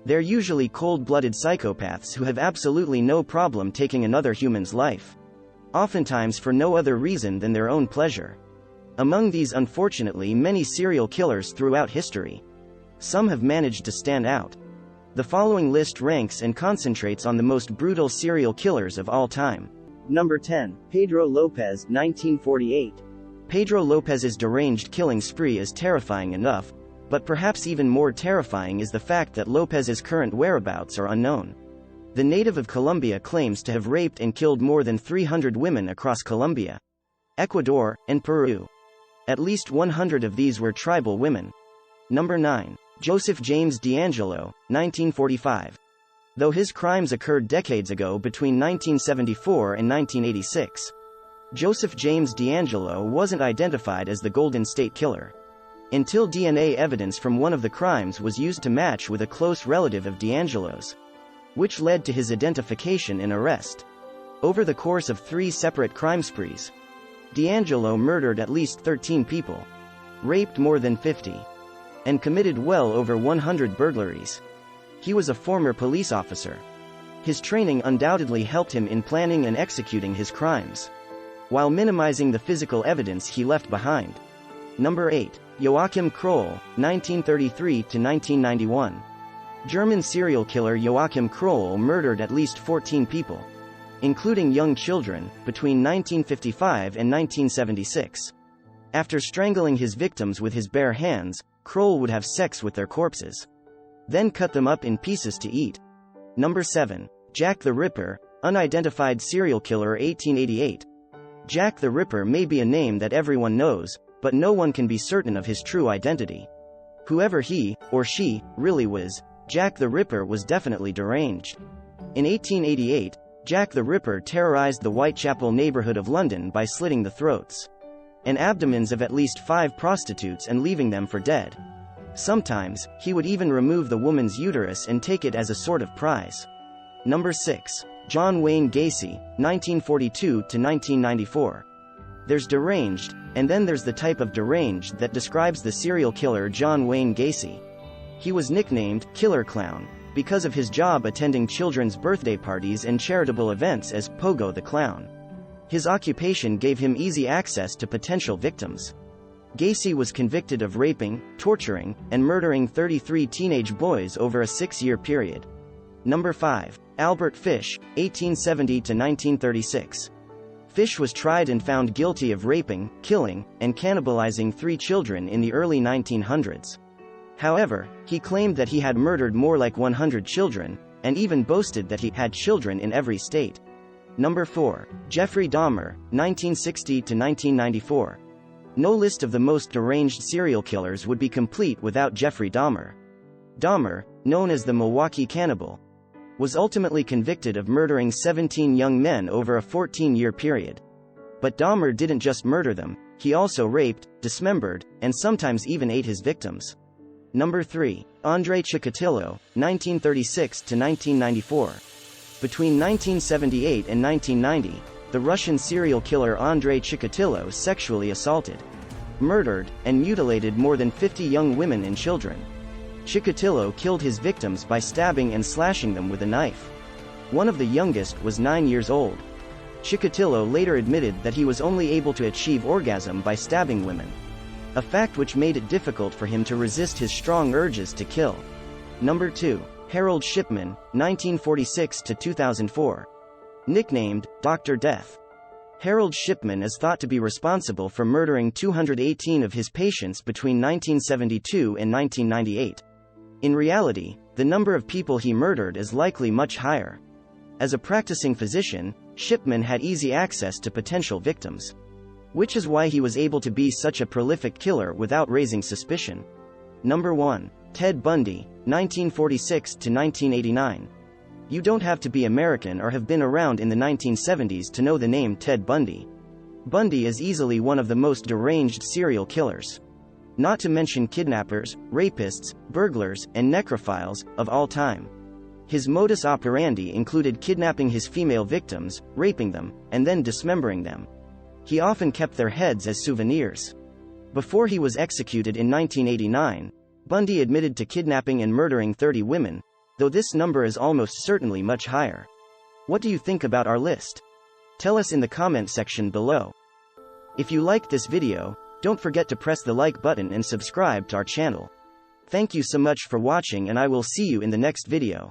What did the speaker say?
They're usually cold-blooded psychopaths who have absolutely no problem taking another human's life. Oftentimes for no other reason than their own pleasure. Among these unfortunately many serial killers throughout history, some have managed to stand out. The following list ranks and concentrates on the most brutal serial killers of all time. Number 10. Pedro López, 1948. Pedro López's deranged killing spree is terrifying enough, but perhaps even more terrifying is the fact that López's current whereabouts are unknown. The native of Colombia claims to have raped and killed more than 300 women across Colombia, Ecuador, and Peru. At least 100 of these were tribal women. Number 9. Joseph James DeAngelo, 1945. Though his crimes occurred decades ago between 1974 and 1986, Joseph James DeAngelo wasn't identified as the Golden State Killer until DNA evidence from one of the crimes was used to match with a close relative of DeAngelo's, which led to his identification and arrest. Over the course of 3 separate crime sprees, DeAngelo murdered at least 13 people, raped more than 50, and committed well over 100 burglaries. He was a former police officer. His training undoubtedly helped him in planning and executing his crimes, while minimizing the physical evidence he left behind. Number 8. Joachim Kroll, 1933 to 1991. German serial killer Joachim Kroll murdered at least 14 people, including young children, between 1955 and 1976. After strangling his victims with his bare hands, Kroll would have sex with their corpses, then cut them up in pieces to eat. Number 7. Jack the Ripper, unidentified serial killer 1888. Jack the Ripper may be a name that everyone knows, but no one can be certain of his true identity. Whoever he, or she, really was, Jack the Ripper was definitely deranged. In 1888, Jack the Ripper terrorized the Whitechapel neighborhood of London by slitting the throats and abdomens of at least 5 prostitutes and leaving them for dead. Sometimes, he would even remove the woman's uterus and take it as a sort of prize. Number 6. John Wayne Gacy, 1942 to 1994. There's deranged, and then there's the type of deranged that describes the serial killer John Wayne Gacy. He was nicknamed Killer Clown because of his job attending children's birthday parties and charitable events as Pogo the Clown. His occupation gave him easy access to potential victims. Gacy was convicted of raping, torturing, and murdering 33 teenage boys over a 6-year period. Number 5. Albert Fish, 1870 to 1936. Fish was tried and found guilty of raping, killing, and cannibalizing 3 children in the early 1900s. However, he claimed that he had murdered more like 100 children, and even boasted that he had children in every state. Number 4. Jeffrey Dahmer, 1960 to 1994. No list of the most deranged serial killers would be complete without Jeffrey Dahmer. Dahmer, known as the Milwaukee Cannibal, was ultimately convicted of murdering 17 young men over a 14-year period. But Dahmer didn't just murder them, he also raped, dismembered, and sometimes even ate his victims. Number 3. Andrei Chikatilo, 1936 to 1994. Between 1978 and 1990, the Russian serial killer Andrei Chikatilo sexually assaulted, murdered, and mutilated more than 50 young women and children. Chikatilo killed his victims by stabbing and slashing them with a knife. One of the youngest was 9 years old. Chikatilo later admitted that he was only able to achieve orgasm by stabbing women, a fact which made it difficult for him to resist his strong urges to kill. Number 2. Harold Shipman, 1946 to 2004. Nicknamed Dr. Death, Harold Shipman is thought to be responsible for murdering 218 of his patients between 1972 and 1998. In reality, the number of people he murdered is likely much higher. As a practicing physician, Shipman had easy access to potential victims, which is why he was able to be such a prolific killer without raising suspicion. Number 1. Ted Bundy, 1946 to 1989. You don't have to be American or have been around in the 1970s to know the name Ted Bundy. Bundy is easily one of the most deranged serial killers, not to mention kidnappers, rapists, burglars, and necrophiles, of all time. His modus operandi included kidnapping his female victims, raping them, and then dismembering them. He often kept their heads as souvenirs. Before he was executed in 1989, Bundy admitted to kidnapping and murdering 30 women, though this number is almost certainly much higher. What do you think about our list? Tell us in the comment section below. If you liked this video, don't forget to press the like button and subscribe to our channel. Thank you so much for watching, and I will see you in the next video.